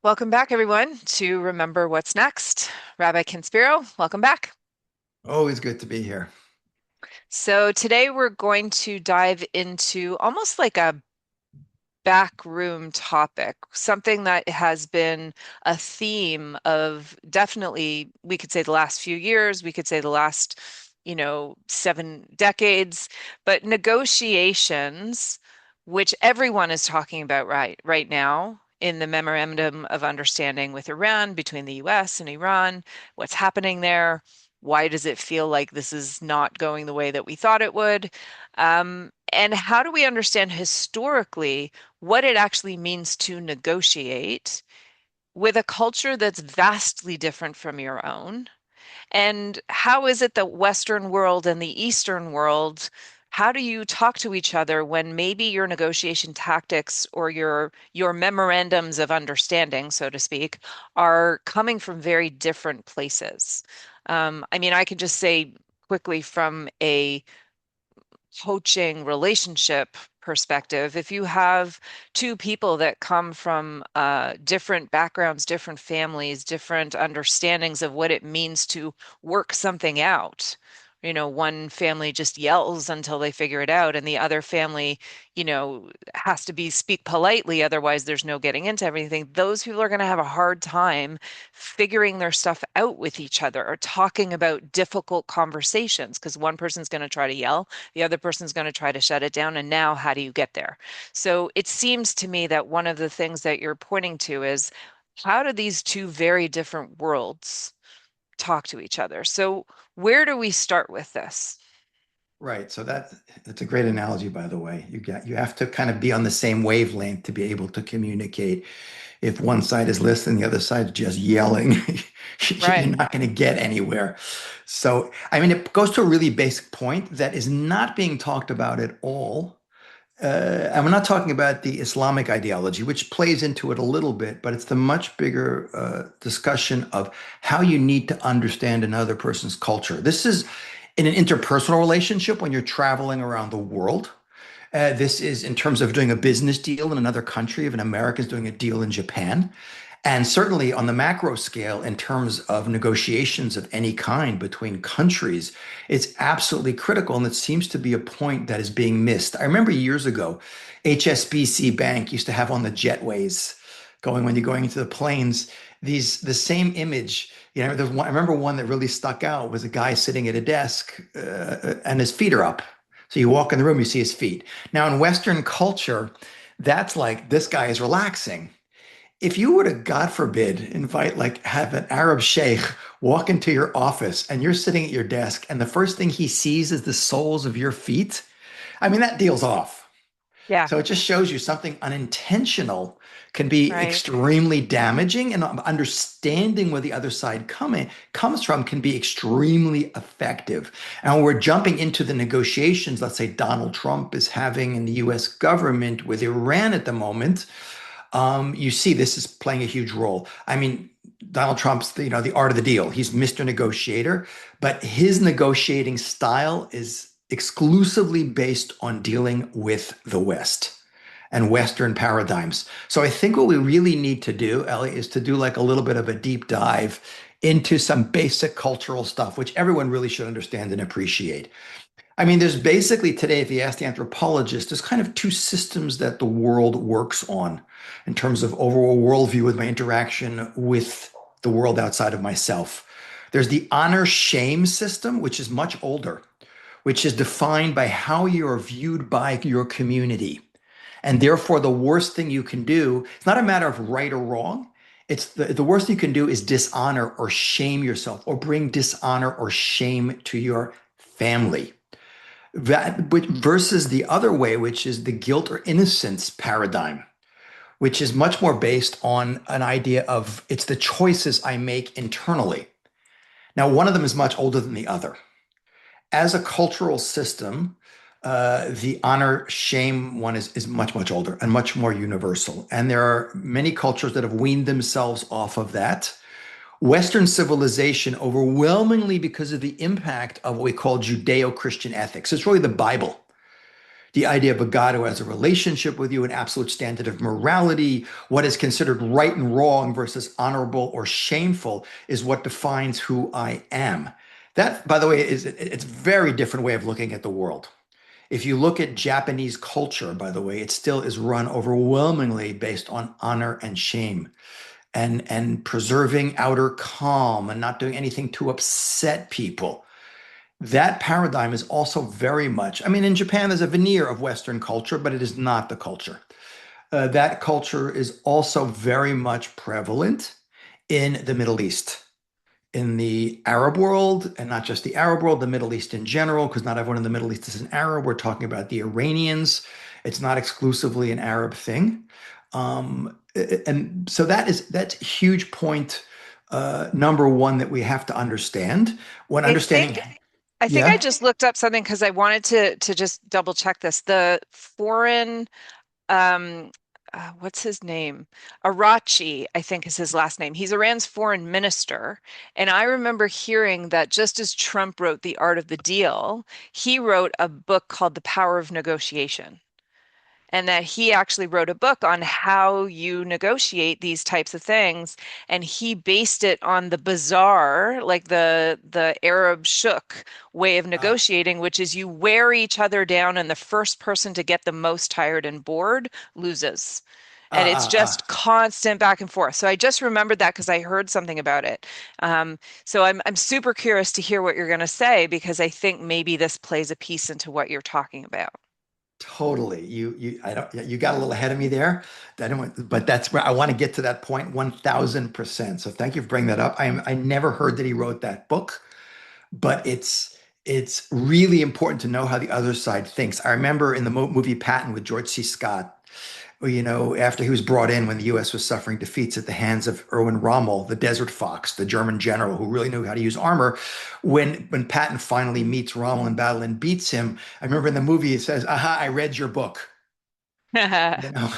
Welcome back, everyone, to Remember What's Next. Rabbi Ken Spiro, welcome back. Always good to be here. So, today we're going to dive into almost like a backroom topic, something that has been a theme of definitely, we could say the last few years, we could say the last, 7 decades, but negotiations, which everyone is talking about right now in the memorandum of understanding with Iran between the US and Iran, what's happening there. Why does it feel like this is not going the way that we thought it would? And how do we understand historically what it actually means to negotiate with a culture that's vastly different from your own? And how is it that Western world and the Eastern world, how do you talk to each other when maybe your negotiation tactics or your memorandums of understanding, so to speak, are coming from very different places? I mean, I can just say quickly from a coaching relationship perspective, if you have two people that come from different backgrounds, different families, different understandings of what it means to work something out. One family just yells until they figure it out, and the other family, has to be speak politely, otherwise there's no getting into everything. Those people are going to have a hard time figuring their stuff out with each other or talking about difficult conversations because one person's going to try to yell, the other person's going to try to shut it down. And now, how do you get there? So it seems to me that one of the things that you're pointing to is how do these two very different worlds talk to each other? So, where do we start with this? Right. So that's a great analogy, by the way. You have to kind of be on the same wavelength to be able to communicate. If one side is listening, the other side is just yelling, Right. you're not going to get anywhere. So, I mean, it goes to a really basic point that is not being talked about at all. And we're not talking about the Islamic ideology, which plays into it a little bit, but it's the much bigger discussion of how you need to understand another person's culture. This is in an interpersonal relationship when you're traveling around the world. This is in terms of doing a business deal in another country, if an American's doing a deal in Japan. And certainly on the macro scale, in terms of negotiations of any kind between countries, it's absolutely critical. And it seems to be a point that is being missed. I remember years ago, HSBC Bank used to have on the jetways going when you're going into the planes, the same image. I remember one that really stuck out was a guy sitting at a desk and his feet are up. So you walk in the room, you see his feet. Now, in Western culture, that's like this guy is relaxing. If you were to, God forbid, have an Arab sheikh walk into your office and you're sitting at your desk and the first thing he sees is the soles of your feet, I mean, that deal's off. Yeah. So it just shows you something unintentional can be Right. extremely damaging, and understanding where the other side comes from can be extremely effective. And when we're jumping into the negotiations, let's say Donald Trump is having in the US government with Iran at the moment, you see this is playing a huge role. I mean, Donald Trump's the art of the deal. He's Mr. Negotiator, but his negotiating style is exclusively based on dealing with the West and Western paradigms. So I think what we really need to do, Ellie, is to do like a little bit of a deep dive into some basic cultural stuff, which everyone really should understand and appreciate. I mean, there's basically today, if you ask the anthropologist, there's kind of two systems that the world works on in terms of overall worldview with my interaction with the world outside of myself. There's the honor shame system, which is much older, which is defined by how you are viewed by your community. And therefore, the worst thing you can do, it's not a matter of right or wrong. It's the worst you can do is dishonor or shame yourself or bring dishonor or shame to your family. Versus the other way, which is the guilt or innocence paradigm, which is much more based on an idea of it's the choices I make internally. Now, one of them is much older than the other. As a cultural system, the honor shame one is much, much older and much more universal. And there are many cultures that have weaned themselves off of that. Western civilization, overwhelmingly because of the impact of what we call Judeo Christian ethics, it's really the Bible. the idea of a God who has a relationship with you, an absolute standard of morality, what is considered right and wrong versus honorable or shameful is what defines who I am. That, by the way, it's a very different way of looking at the world. If you look at Japanese culture, by the way, it still is run overwhelmingly based on honor and shame and preserving outer calm and not doing anything to upset people. That paradigm is also very much, I mean, in Japan, there's a veneer of Western culture, but it is not the culture. That culture is also very much prevalent in the Middle East, in the Arab world, and not just the Arab world, the Middle East in general, because not everyone in the Middle East is an Arab. We're talking about the Iranians. It's not exclusively an Arab thing. And so that's a huge point, number one, that we have to understand. When I understanding, think I think I yeah. just looked up something because I wanted to just double check this. The foreign what's his name? Arachi, I think is his last name. He's Iran's foreign minister. And I remember hearing that just as Trump wrote The Art of the Deal, he wrote a book called The Power of Negotiation, and that he actually wrote a book on how you negotiate these types of things, and he based it on the bazaar, like the Arab shuk way of Uh, negotiating, which is you wear each other down and the first person to get the most tired and bored loses. uh, And it's uh, uh. just constant back and forth. So I just remembered that because I heard something about it. So I'm super curious to hear what you're going to say because I think maybe this plays a piece into what you're talking about. Totally. I don't, you got a little ahead of me there. I don't want, but that's where I want to get to that point 1000%. So thank you for bringing that up. I never heard that he wrote that book, but it's really important to know how the other side thinks. I remember in the movie Patton with George C. Scott, after he was brought in when the US was suffering defeats at the hands of Erwin Rommel, the Desert Fox, the German general who really knew how to use armor, when Patton finally meets Rommel in battle and beats him, I remember in the movie he says, "Aha, I read your book." You know.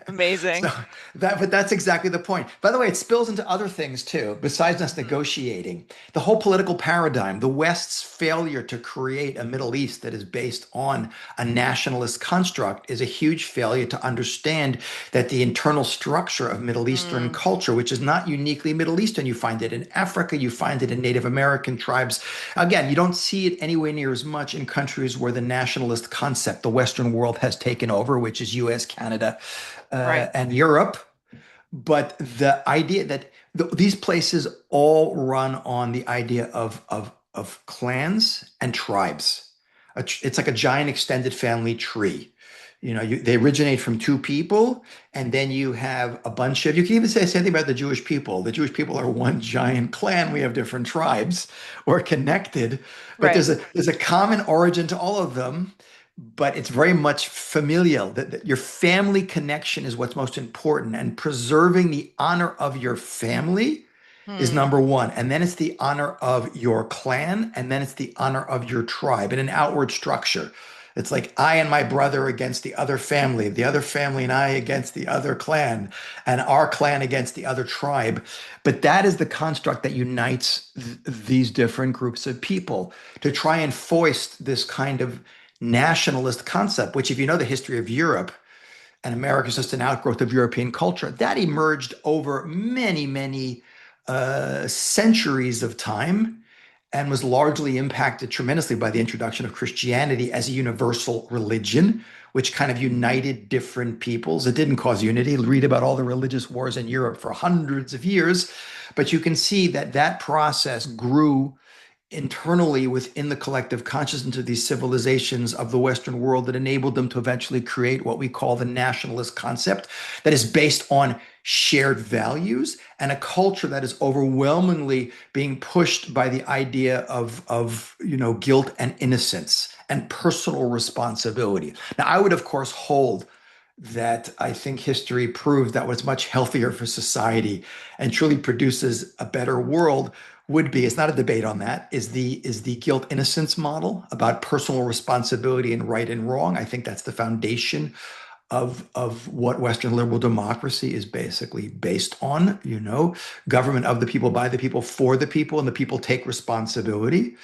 Amazing. So but that's exactly the point. By the way, it spills into other things too, besides us Mm, negotiating. The whole political paradigm, the West's failure to create a Middle East that is based on a nationalist construct is a huge failure to understand that the internal structure of Middle Eastern mm, culture, which is not uniquely Middle Eastern, you find it in Africa, you find it in Native American tribes. Again, you don't see it anywhere near as much in countries where the nationalist concept, the Western world has taken over, which is US, Canada, right. and Europe. But the idea that these places all run on the idea of clans and tribes. It's like a giant extended family tree. They originate from two people, and then you have a bunch of, you can even say the same thing about the Jewish people. The Jewish people are one giant clan. We have different tribes or connected, but Right. there's a common origin to all of them, but it's very much familial. That your family connection is what's most important, and preserving the honor of your family is Hmm. number one. And then it's the honor of your clan, and then it's the honor of your tribe in an outward structure. It's like I and my brother against the other family and I against the other clan, and our clan against the other tribe. But that is the construct that unites these different groups of people to try and foist this kind of nationalist concept, which, if you know the history of Europe, and America is just an outgrowth of European culture, that emerged over many, many centuries of time and was largely impacted tremendously by the introduction of Christianity as a universal religion, which kind of united different peoples. It didn't cause unity. Read about all the religious wars in Europe for hundreds of years. But you can see that that process grew internally within the collective consciousness of these civilizations of the Western world that enabled them to eventually create what we call the nationalist concept that is based on shared values and a culture that is overwhelmingly being pushed by the idea of guilt and innocence and personal responsibility. Now, I would, of course, hold that I think history proves that what's much healthier for society and truly produces a better world would be, it's not a debate on that, is the guilt innocence model about personal responsibility and right and wrong. I think that's the foundation of what Western liberal democracy is basically based on, government of the people, by the people, for the people, and the people take responsibility.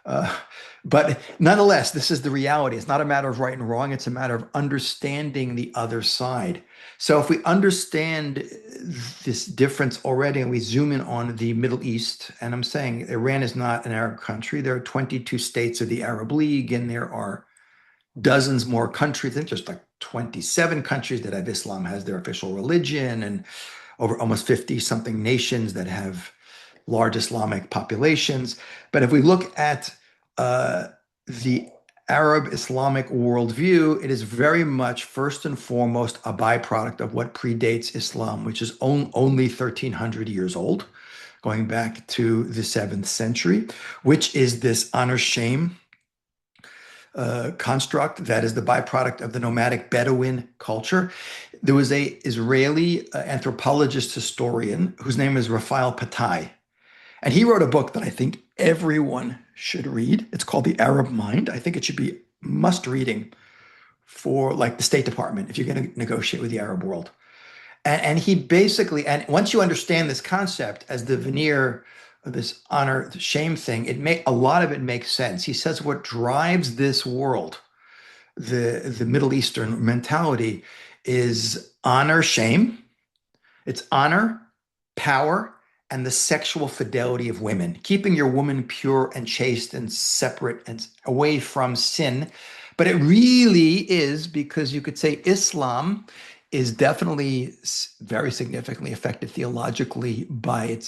Uh, but nonetheless, this is the reality. It's not a matter of right and wrong. It's a matter of understanding the other side. So if we understand this difference already and we zoom in on the Middle East, and I'm saying Iran is not an Arab country. There are 22 states of the Arab League, and there are dozens more countries. I think there's like 27 countries that have Islam as their official religion, and over almost 50 something nations that have large Islamic populations. But if we look at uh, the Arab Islamic worldview, it is very much first and foremost a byproduct of what predates Islam, which is only 1300 years old, going back to the 7th century, which is this honor shame construct that is the byproduct of the nomadic Bedouin culture. There was a Israeli anthropologist historian whose name is Raphael Patai, and he wrote a book that I think everyone should read. It's called The Arab Mind. I think it should be must reading for like the State Department if you're going to negotiate with the Arab world. And he basically, and once you understand this concept as the veneer of this honor shame thing, a lot of it makes sense. He says what drives this world, the Middle Eastern mentality, is honor shame. It's honor, power, and the sexual fidelity of women, keeping your woman pure and chaste and separate and away from sin. But it really is because you could say Islam is definitely very significantly affected theologically by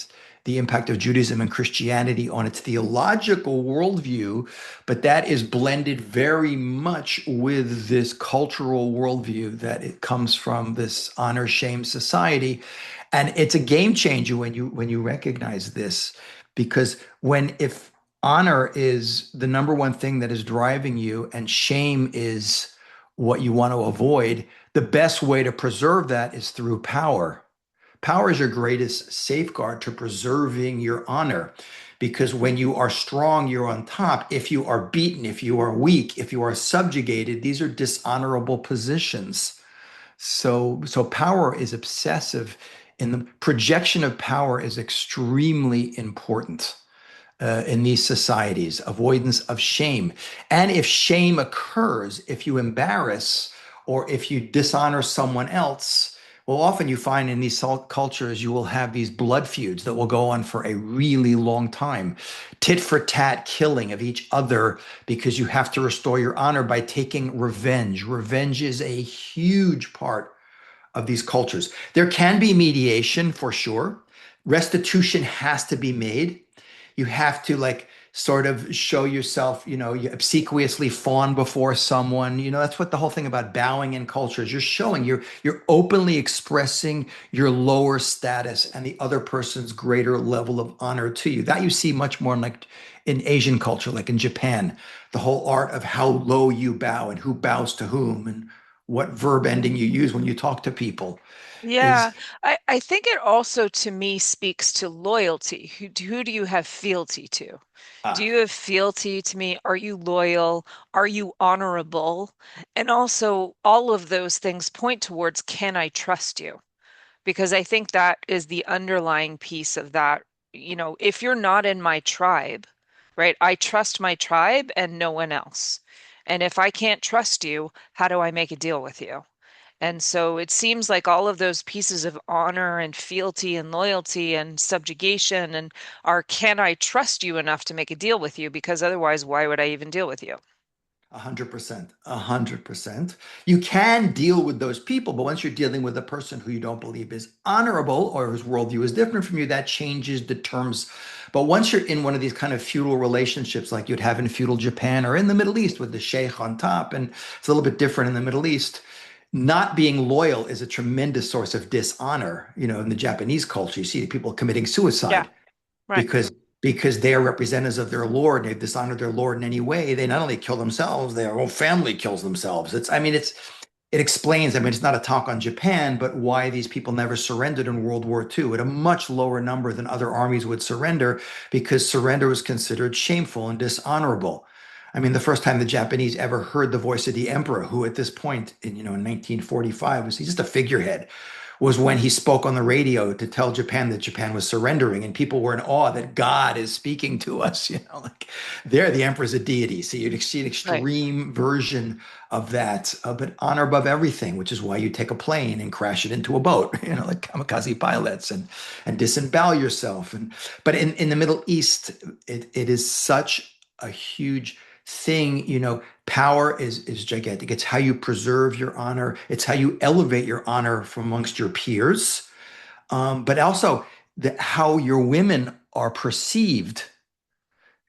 the impact of Judaism and Christianity on its theological worldview, but that is blended very much with this cultural worldview that it comes from this honor shame society. And it's a game changer when you recognize this, because if honor is the number one thing that is driving you and shame is what you want to avoid, the best way to preserve that is through power. Power is your greatest safeguard to preserving your honor. Because when you are strong, you're on top. If you are beaten, if you are weak, if you are subjugated, these are dishonorable positions. So power is obsessive, and the projection of power is extremely important in these societies, avoidance of shame. And if shame occurs, if you embarrass or if you dishonor someone else, well, often you find in these cultures, you will have these blood feuds that will go on for a really long time. Tit for tat killing of each other because you have to restore your honor by taking revenge. Revenge is a huge part of these cultures. There can be mediation for sure. Restitution has to be made. You have to like sort of show yourself, you obsequiously fawn before someone. That's what the whole thing about bowing in culture is. You're showing, you're openly expressing your lower status and the other person's greater level of honor to you. That you see much more in Asian culture, like in Japan, the whole art of how low you bow and who bows to whom and what verb ending you use when you talk to people Yeah, is I think it also to me speaks to loyalty. Who do you have fealty to? Do ah, you have fealty to me? Are you loyal? Are you honorable? And also, all of those things point towards, can I trust you? Because I think that is the underlying piece of that. If you're not in my tribe, right? I trust my tribe and no one else. And if I can't trust you, how do I make a deal with you? And so it seems like all of those pieces of honor and fealty and loyalty and subjugation and are, can I trust you enough to make a deal with you? Because otherwise, why would I even deal with you? 100%, 100%. You can deal with those people, but once you're dealing with a person who you don't believe is honorable or whose worldview is different from you, that changes the terms. But once you're in one of these kind of feudal relationships, like you'd have in feudal Japan or in the Middle East with the sheikh on top, and it's a little bit different in the Middle East, not being loyal is a tremendous source of dishonor. In the Japanese culture, you see people committing Yeah, suicide right. because they are representatives of their Lord. They've dishonored their Lord in any way. They not only kill themselves, their whole family kills themselves. It explains, it's not a talk on Japan, but why these people never surrendered in World War II at a much lower number than other armies would surrender, because surrender was considered shameful and dishonorable. The first time the Japanese ever heard the voice of the emperor, who at this point in 1945 was he's just a figurehead, was when he spoke on the radio to tell Japan that Japan was surrendering, and people were in awe that God is speaking to us. Like there, the emperor's a deity. So you'd see an Right. extreme version of that, but honor above everything, which is why you take a plane and crash it into a boat, like kamikaze pilots, and disembowel yourself. But in the Middle East, it is such a huge thing. Power is gigantic. It's how you preserve your honor. It's how you elevate your honor from amongst your peers. But also how your women are perceived.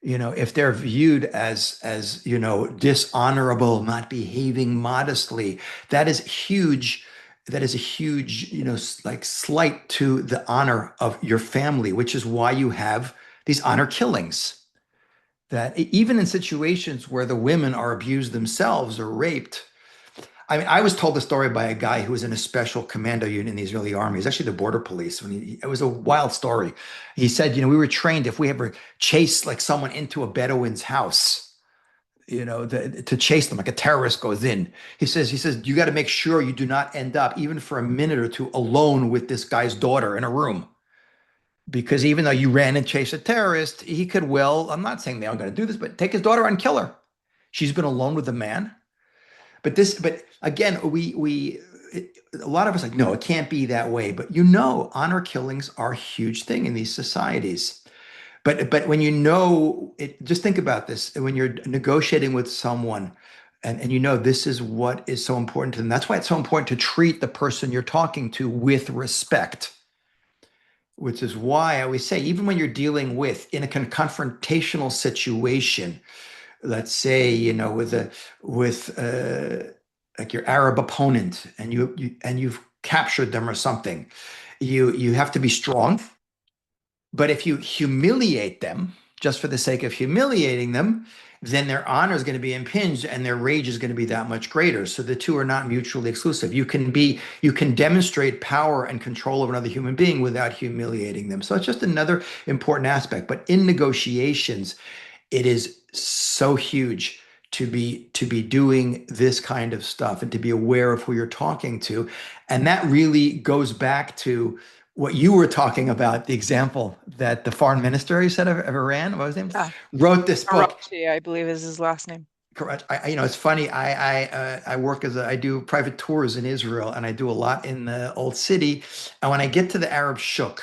If they're viewed as dishonorable, not behaving modestly, that is huge. That is a huge, like slight to the honor of your family, which is why you have these honor killings. That even in situations where the women are abused themselves or raped. I mean, I was told the story by a guy who was in a special commando unit in the Israeli army. He's actually the border police. It was a wild story. He said, we were trained if we ever chase like someone into a Bedouin's house, to chase them like a terrorist goes in. He says, you got to make sure you do not end up even for a minute or two alone with this guy's daughter in a room. Because even though you ran and chased a terrorist, he could well, I'm not saying they aren't going to do this, but take his daughter and kill her. She's been alone with a man. But again, a lot of us are like, no, it can't be that way. But honor killings are a huge thing in these societies. But when just think about this. When you're negotiating with someone and this is what is so important to them. That's why it's so important to treat the person you're talking to with respect, which is why I always say, even when you're dealing with in a confrontational situation, let's say, with like your Arab opponent, and you've captured them or something, you have to be strong. But if you humiliate them just for the sake of humiliating them, then their honor is going to be impinged and their rage is going to be that much greater. So the two are not mutually exclusive. You can demonstrate power and control over another human being without humiliating them. So it's just another important aspect. But in negotiations, it is so huge to be doing this kind of stuff and to be aware of who you're talking to. And that really goes back to what you were talking about, the example that the foreign minister, you said, of Iran, what was his name, Yeah. wrote this book. Karachi, I believe is his last name. Correct. It's funny. I work I do private tours in Israel, and I do a lot in the old city. And when I get to the Arab Shuk,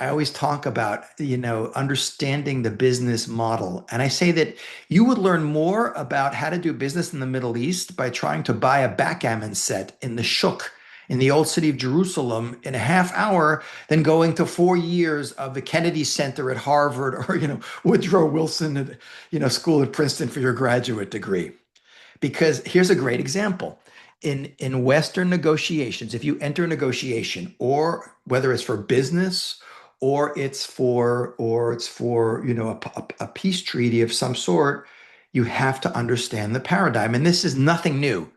I always talk about, understanding the business model. And I say that you would learn more about how to do business in the Middle East by trying to buy a backgammon set in the Shuk in the old city of Jerusalem in a half hour than going to 4 years of the Kennedy Center at Harvard or, Woodrow Wilson at, school at Princeton for your graduate degree. Because here's a great example. In Western negotiations, if you enter a negotiation, or whether it's for business or it's for a peace treaty of some sort, you have to understand the paradigm. And this is nothing new.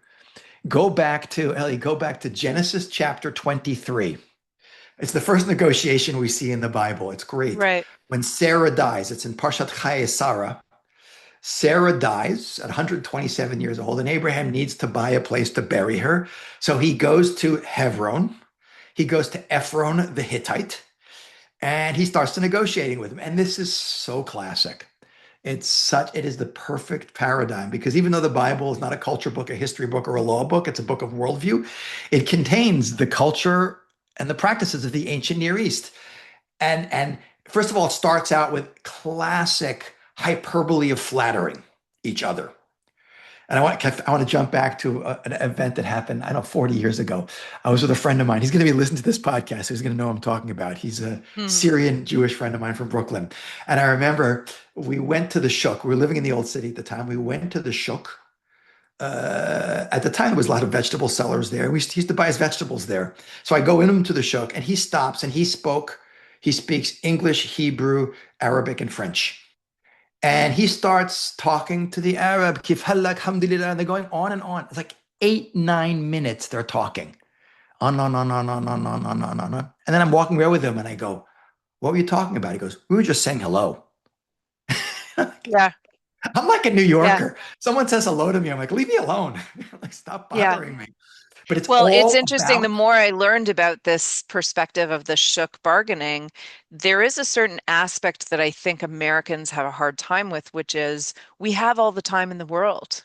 Go back to Genesis chapter 23. It's the first negotiation we see in the Bible. It's great. Right. When Sarah dies, it's in Parshat Chayei Sarah. Sarah dies at 127 years old, and Abraham needs to buy a place to bury her. So he goes to Hebron. He goes to Ephron the Hittite, and he starts to negotiating with him. And this is so classic. It is the perfect paradigm, because even though the Bible is not a culture book, a history book, or a law book, it's a book of worldview. It contains the culture and the practices of the ancient Near East. And first of all, it starts out with classic hyperbole of flattering each other. And I want to jump back to an event that happened, I don't know, 40 years ago. I was with a friend of mine. He's going to be listening to this podcast, so he's going to know what I'm talking about. He's a Hmm. Syrian Jewish friend of mine from Brooklyn. And I remember we went to the Shuk. We were living in the old city at the time. We went to the Shuk. At the time, there was a lot of vegetable sellers there. He used to buy his vegetables there. So I go into the Shuk, and he stops, and he speaks English, Hebrew, Arabic, and French. And he starts talking to the Arab, Kif halak, alhamdulillah, and they're going on and on. It's like 8, 9 minutes they're talking. On. And then I'm walking around with him and I go, what were you talking about? He goes, we were just saying hello. Yeah. I'm like a New Yeah. Yorker. Someone says hello to me. I'm like, leave me alone. Like, stop Yeah. bothering me. But it's Well, it's all interesting. The about, more I learned about this perspective of the shook bargaining, there is a certain aspect that I think Americans have a hard time with, which is we have all the time in the world.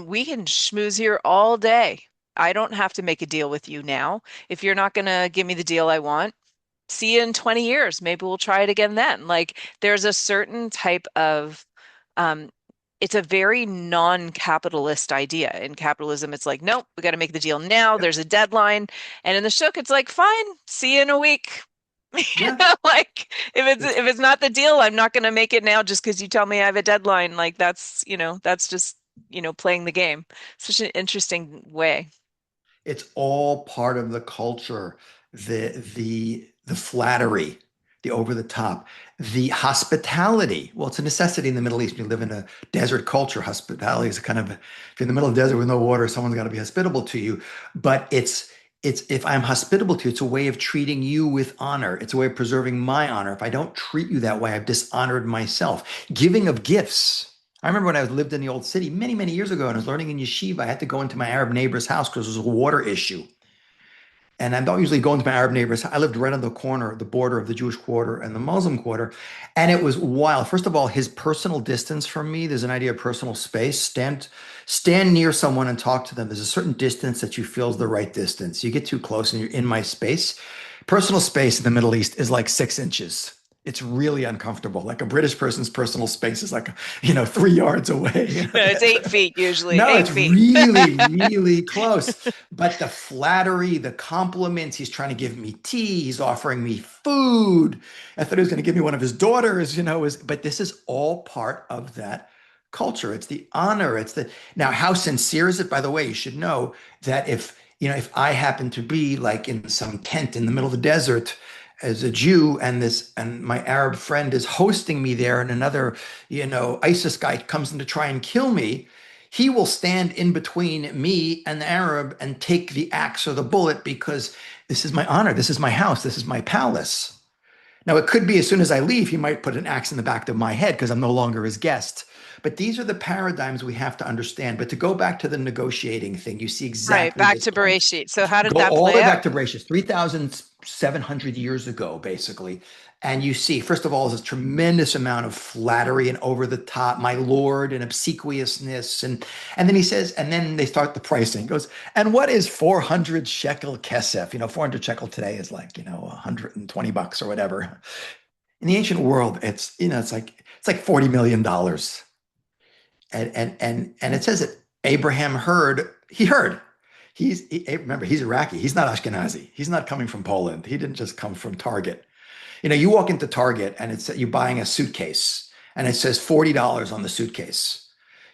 We can schmooze here all day. I don't have to make a deal with you now. If you're not going to give me the deal I want, see you in 20 years. Maybe we'll try it again then. Like there's a certain type of um it's a very non-capitalist idea. In capitalism, it's like, nope, we got to make the deal now. yep, There's a deadline. And in the shook, it's like, fine, see you in a week. yeah, Like it's if it's not the deal, I'm not going to make it now just because you tell me I have a deadline. Like that's just, playing the game. Such an interesting way. It's all part of the culture, the flattery, the over the top, the hospitality. Well, it's a necessity in the Middle East. You live in a desert culture. Hospitality is kind of, if you're in the middle of the desert with no water, someone's got to be hospitable to you. But it's if I'm hospitable to you, it's a way of treating you with honor. It's a way of preserving my honor. If I don't treat you that way, I've dishonored myself. Giving of gifts. I remember when I lived in the old city many, many years ago and I was learning in yeshiva, I had to go into my Arab neighbor's house because there was a water issue. And I don't usually go into my Arab neighbors. I lived right on the corner, the border of the Jewish quarter and the Muslim quarter. And it was wild. First of all, his personal distance from me, there's an idea of personal space. Stand near someone and talk to them. There's a certain distance that you feel is the right distance. You get too close and you're in my space. Personal space in the Middle East is like 6 inches. It's really uncomfortable. Like a British person's personal space is like, 3 yards away. No, it's 8 feet usually, No, eight it's feet. really, really close. But the flattery, the compliments, he's trying to give me tea, he's offering me food. I thought he was going to give me one of his daughters, but this is all part of that culture. It's the honor. Now, how sincere is it? By the way, you should know that if I happen to be like in some tent in the middle of the desert as a Jew and my Arab friend is hosting me there and another, ISIS guy comes in to try and kill me, he will stand in between me and the Arab and take the axe or the bullet because this is my honor, this is my house, this is my palace. Now, it could be as soon as I leave, he might put an axe in the back of my head because I'm no longer his guest. But these are the paradigms we have to understand. But to go back to the negotiating thing, you see Right, exactly back this to point. Bereshit. So how did Go that all the play way back out? to Bereshit, 3,700 years ago, basically. And you see, first of all, there's a tremendous amount of flattery and over the top, my lord, and obsequiousness. And then he says, and then they start the pricing. He goes, and what is 400 shekel kesef? 400 shekel today is like, 120 bucks or whatever. In the ancient world, it's like $40 million. And it says that Abraham heard, he heard. Remember, he's Iraqi. He's not Ashkenazi. He's not coming from Poland. He didn't just come from Target. You walk into Target and you're buying a suitcase and it says $40 on the suitcase.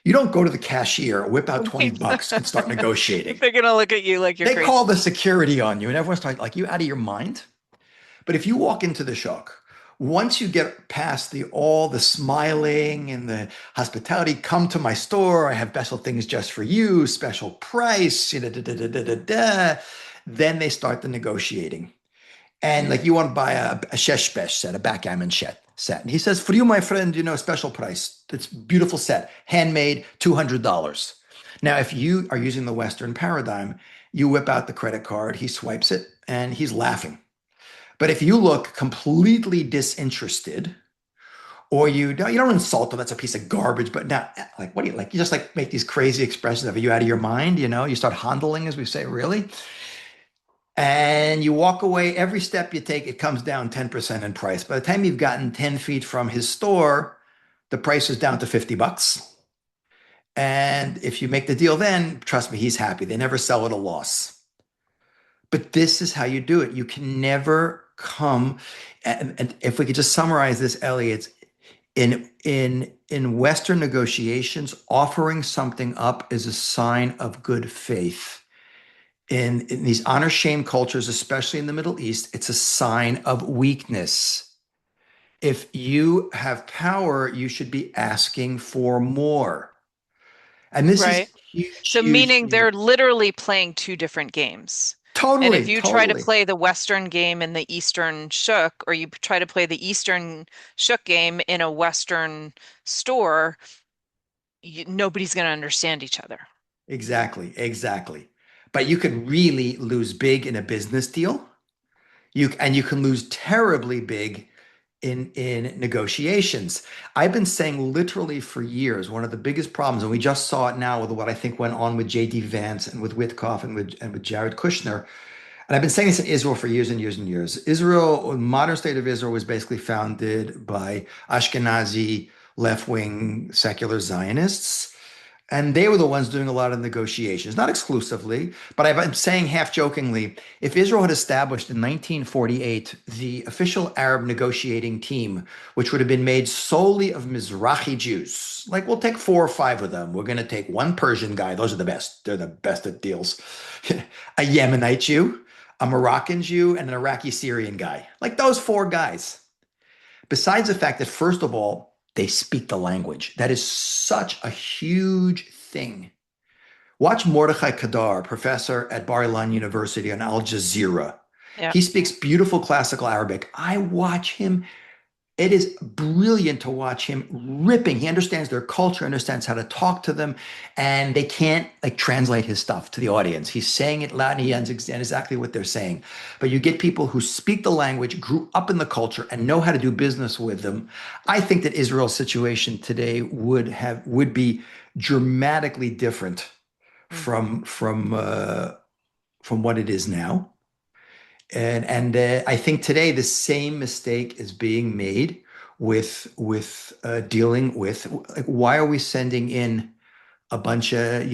You don't go to the cashier, whip out 20 Right. bucks and start negotiating. They're gonna look at you like you're They call crazy. the security on you and everyone's like, you out of your mind? But if you walk into the shop, once you get past all the smiling and the hospitality, come to my store. I have special things just for you, special price, then they start the negotiating. And like you want to buy a sheshbesh set, a backgammon set. And he says, for you, my friend, special price. It's a beautiful set, handmade, $200. Now, if you are using the Western paradigm, you whip out the credit card, he swipes it, and he's laughing. But if you look completely disinterested, or you don't insult them, that's a piece of garbage. But now, like, what do you like? You just like make these crazy expressions of, are you out of your mind? You start handling, as we say, really. And you walk away. Every step you take, it comes down 10% in price. By the time you've gotten 10 feet from his store, the price is down to 50 bucks. And if you make the deal, then trust me, he's happy. They never sell at a loss. But this is how you do it. You can never come. And if we could just summarize this, Elliot, in Western negotiations, offering something up is a sign of good faith. In these honor shame cultures, especially in the Middle East, it's a sign of weakness. If you have power, you should be asking for more. And this is Right. huge, So huge, meaning huge. they're literally playing two different games. And if Totally, you try to totally. play the Western game in the Eastern Shook, or you try to play the Eastern Shook game in a Western store, nobody's going to understand each other. Exactly, exactly. but you could really lose big in a business deal. You can lose terribly big in negotiations. I've been saying literally for years, one of the biggest problems, and we just saw it now with what I think went on with J.D. Vance and with Witkoff and with Jared Kushner. And I've been saying this in Israel for years and years and years. Israel, the modern state of Israel, was basically founded by Ashkenazi left-wing secular Zionists. And they were the ones doing a lot of negotiations, not exclusively, but I'm saying half jokingly, if Israel had established in 1948 the official Arab negotiating team, which would have been made solely of Mizrahi Jews, like we'll take 4 or 5 of them. We're going to take one Persian guy. Those are the best. They're the best at deals. A Yemenite Jew, a Moroccan Jew, and an Iraqi Syrian guy. Like those 4 guys. Besides the fact that, first of all, they speak the language. That is such a huge thing. Watch Mordechai Kadar, professor at Bar Ilan University on Al Jazeera. Yeah. He speaks beautiful classical Arabic. I watch him. It is brilliant to watch him ripping. He understands their culture, understands how to talk to them, and they can't like translate his stuff to the audience. He's saying it loud and he understands exactly what they're saying. But you get people who speak the language, grew up in the culture, and know how to do business with them. I think that Israel's situation today would be dramatically different Mm. from what it is now. And I think today the same mistake is being made with dealing with like why are we sending in a bunch of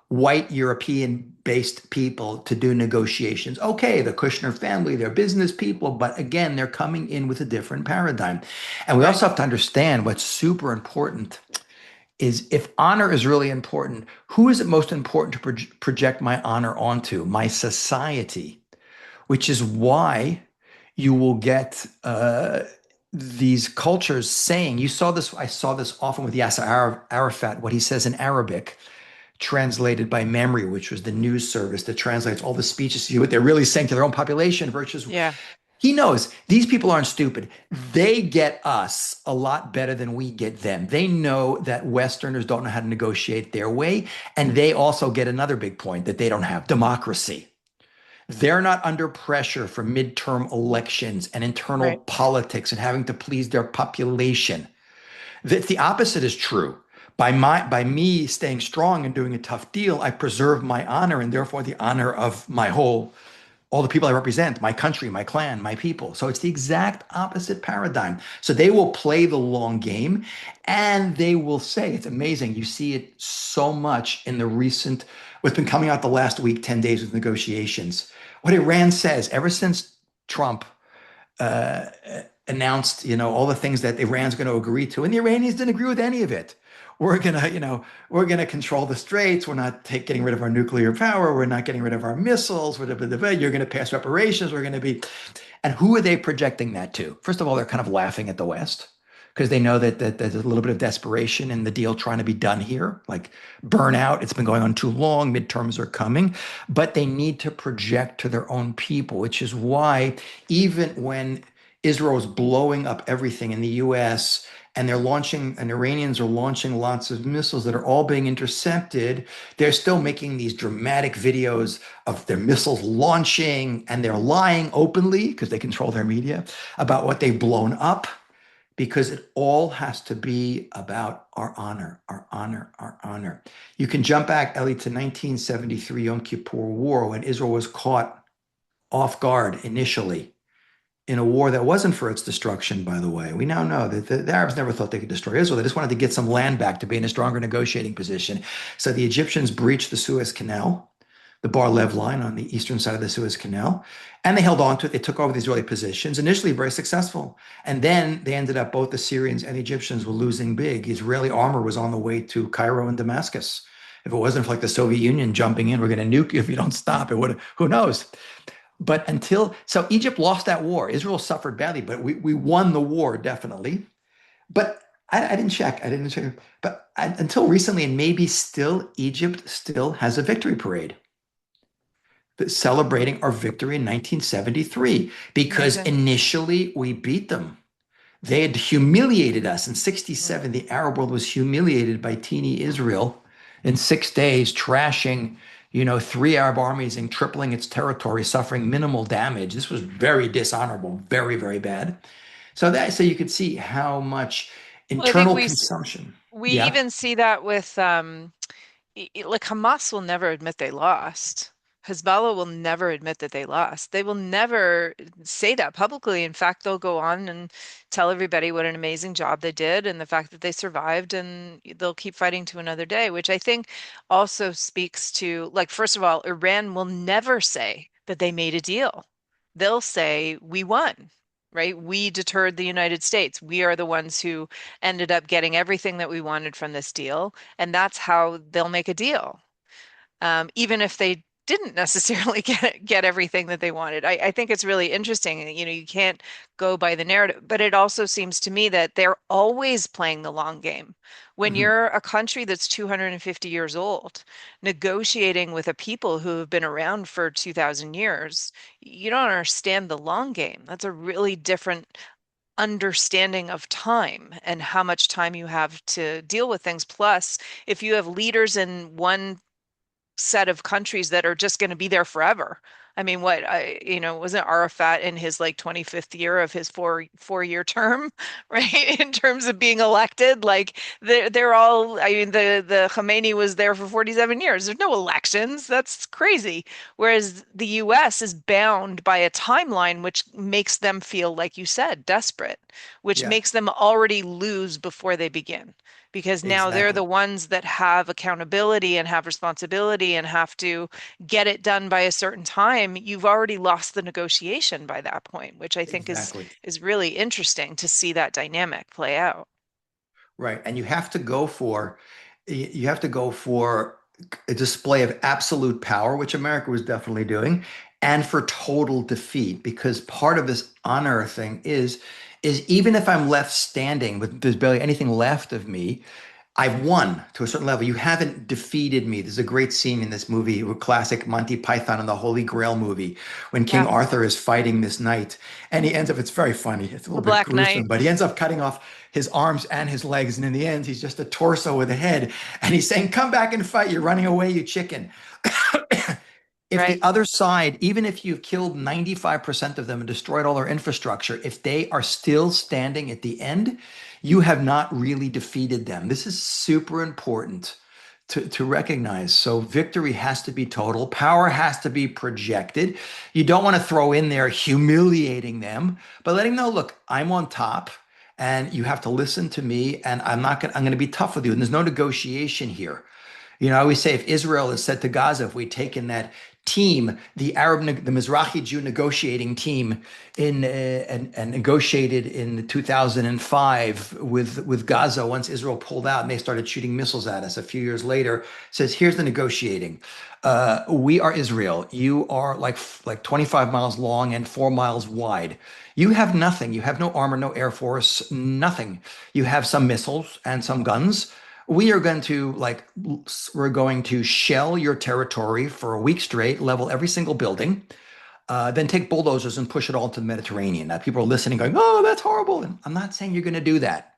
white European based people to do negotiations? Okay, the Kushner family, they're business people, but again, they're coming in with a different paradigm. And we Right. also have to understand what's super important is if honor is really important, who is it most important to project my honor onto? My society, which is why you will get these cultures saying, you saw this, I saw this often with Yasser Arafat, what he says in Arabic, translated by memory, which was the news service that translates all the speeches to what they're really saying to their own population versus Yeah. he knows these people aren't stupid. They get us a lot better than we get them. They know that Westerners don't know how to negotiate their way. And they also get another big point that they don't have democracy. They're not under pressure for midterm elections and internal Right. politics and having to please their population. The opposite is true. By me staying strong and doing a tough deal, I preserve my honor and therefore the honor of all the people I represent, my country, my clan, my people. So it's the exact opposite paradigm. So they will play the long game and they will say, it's amazing. You see it so much in the what's been coming out the last week, 10 days of negotiations. What Iran says, ever since Trump uh, announced, all the things that Iran's going to agree to, and the Iranians didn't agree with any of it. We're gonna control the straits. We're not getting rid of our nuclear power. We're not getting rid of our missiles. You're going to pass reparations. We're going to be, and who are they projecting that to? First of all, they're kind of laughing at the West because they know that there's a little bit of desperation in the deal trying to be done here, like burnout. It's been going on too long. Midterms are coming, but they need to project to their own people, which is why even when Israel is blowing up everything in the U.S. and Iranians are launching lots of missiles that are all being intercepted, they're still making these dramatic videos of their missiles launching and they're lying openly because they control their media about what they've blown up because it all has to be about our honor, our honor, our honor. You can jump back, Ellie, to 1973 Yom Kippur War when Israel was caught off guard initially in a war that wasn't for its destruction, by the way. We now know that the Arabs never thought they could destroy Israel. They just wanted to get some land back to be in a stronger negotiating position. So the Egyptians breached the Suez Canal, the Bar Lev line on the eastern side of the Suez Canal, and they held on to it. They took over the Israeli positions, initially very successful. And then they ended up, both the Syrians and the Egyptians were losing big. Israeli armor was on the way to Cairo and Damascus. If it wasn't for like the Soviet Union jumping in, we're going to nuke you if you don't stop. It would, who knows? But so Egypt lost that war. Israel suffered badly, but we won the war definitely. But I didn't check. I didn't check. But until recently, and maybe still, Egypt still has a victory parade celebrating our victory in 1973 because Amazing. initially we beat them. They had humiliated us in Mm. 67. The Arab world was humiliated by teeny Israel in 6 days, trashing three Arab armies and tripling its territory, suffering minimal damage. This was very dishonorable, very, very bad. So you could see how much Well, I think internal consumption. we Yeah. even see that with like Hamas will never admit they lost. Hezbollah will never admit that they lost. They will never say that publicly. In fact, they'll go on and tell everybody what an amazing job they did and the fact that they survived, and they'll keep fighting to another day, which I think also speaks to, like, first of all, Iran will never say that they made a deal. They'll say we won. Right? We deterred the United States. We are the ones who ended up getting everything that we wanted from this deal, and that's how they'll make a deal, even if they didn't necessarily get everything that they wanted. I think it's really interesting. You can't go by the narrative, but it also seems to me that they're always playing the long game. When Mhm. you're a country that's 250 years old, negotiating with a people who have been around for 2,000 years, you don't understand the long game. That's a really different understanding of time and how much time you have to deal with things. Plus, if you have leaders in one set of countries that are just going to be there forever. I mean, wasn't Arafat in his like 25th year of his four-year term, right? In terms of being elected, like they're all, I mean, the Khomeini was there for 47 years. There's no elections. That's crazy. Whereas the US is bound by a timeline which makes them feel, like you said, desperate, which Yeah, makes them already lose before they begin, because now they're exactly. the ones that have accountability and have responsibility and have to get it done by a certain time. You've already lost the negotiation by that point, which I think is Exactly. is really interesting to see that dynamic play out. Right. And you have to go for a display of absolute power, which America was definitely doing, and for total defeat, because part of this honor thing is even if I'm left standing with there's barely anything left of me, I've won to a certain level. You haven't defeated me. There's a great scene in this movie, a classic Monty Python and the Holy Grail movie, when King Yeah, Arthur is fighting this knight, and he ends up, it's very funny. It's a the little bit Black gruesome, Knight, but he ends up cutting off his arms and his legs. And in the end, he's just a torso with a head. And he's saying, come back and fight. You're running away, you chicken. If right? the other side, even if you've killed 95% of them and destroyed all their infrastructure, if they are still standing at the end, you have not really defeated them. This is super important to recognize. So victory has to be total, power has to be projected. You don't want to throw in there humiliating them, but letting them know, look, I'm on top. And you have to listen to me, and I'm going to be tough with you. And there's no negotiation here. I always say if Israel is said to Gaza, if we'd taken that team, the Mizrahi Jew negotiating team and negotiated in 2005 with Gaza once Israel pulled out and they started shooting missiles at us a few years later, says, here's the negotiating. We are Israel. You are like 25 miles long and 4 miles wide. You have nothing. You have no armor, no air force, nothing. You have some missiles and some guns. We're going to shell your territory for a week straight, level every single building, then take bulldozers and push it all to the Mediterranean. Now people are listening, going, "Oh, that's horrible." And I'm not saying you're going to do that,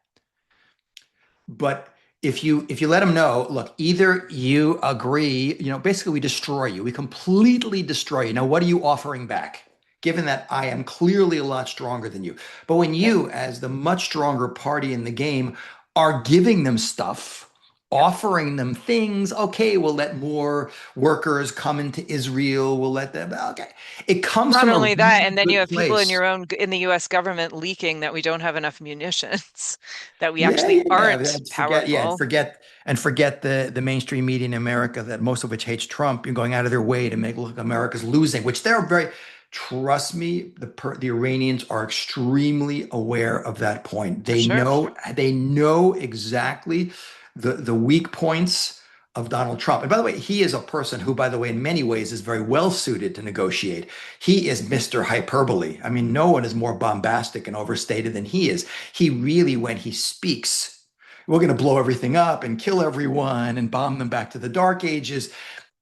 but if you let them know, look, either you agree, basically we destroy you, we completely destroy you. Now, what are you offering back? Given that I am clearly a lot stronger than you. But when Yep, you, as the much stronger party in the game, are giving them stuff, yep. offering them things, okay, we'll let more workers come into Israel, we'll let them, okay. It comes Not from a only that, really and then you good have people in place. in the US government leaking that we don't have enough munitions, that we Yeah, actually yeah, yeah. aren't And forget, yeah, and powerful. forget, and forget the mainstream media in America that most of which hates Trump and going out of their way to make look America's losing, which they're very. Trust me, the Iranians are extremely aware of that point. For They sure. know they know exactly the weak points of Donald Trump. And by the way, he is a person who, by the way, in many ways is very well suited to negotiate. He is Mr. Hyperbole. I mean, no one is more bombastic and overstated than he is. He really, when he speaks, we're going to blow everything up and kill everyone and bomb them back to the dark ages.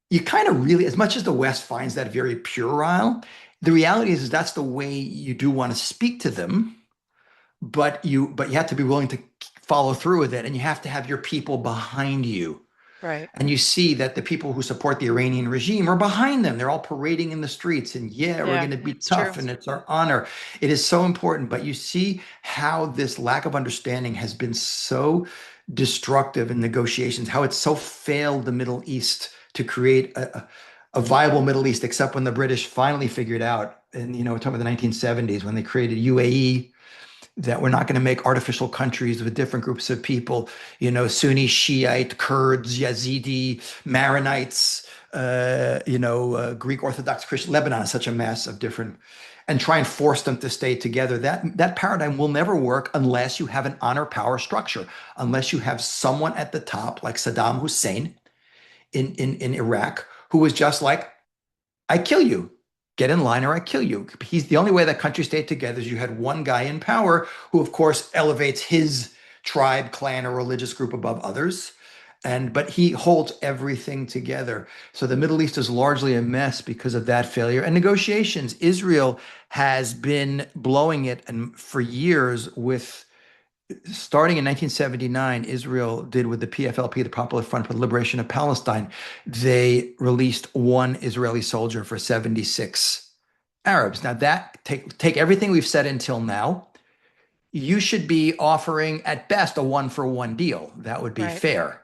You kind of really, as much as the West finds that very puerile, the reality is that's the way you do want to speak to them, but you have to be willing to follow through with it, and you have to have your people behind you. Right. And you see that the people who support the Iranian regime are behind them. They're all parading in the streets and, yeah, we're Yeah, going to be it's true. tough and it's our honor. It is so important. But you see how this lack of understanding has been so destructive in negotiations, how it's so failed the Middle East to create a viable Middle East, except when the British finally figured out, and we're talking about the 1970s when they created UAE, that we're not going to make artificial countries with different groups of people, Sunni, Shiite, Kurds, Yazidi, Maronites, Greek Orthodox Christian. Lebanon is such a mess of different, and try and force them to stay together. That paradigm will never work unless you have an honor power structure, unless you have someone at the top like Saddam Hussein in Iraq who was just like, I kill you. Get in line or I kill you. He's the only way that country stayed together is you had one guy in power who, of course, elevates his tribe, clan, or religious group above others. But he holds everything together. So the Middle East is largely a mess because of that failure. And negotiations, Israel has been blowing it and for years with starting in 1979, Israel did with the PFLP, the Popular Front for the Liberation of Palestine. They released one Israeli soldier for 76 Arabs. Now that take everything we've said until now, you should be offering at best a one for one deal. That would be Right. fair.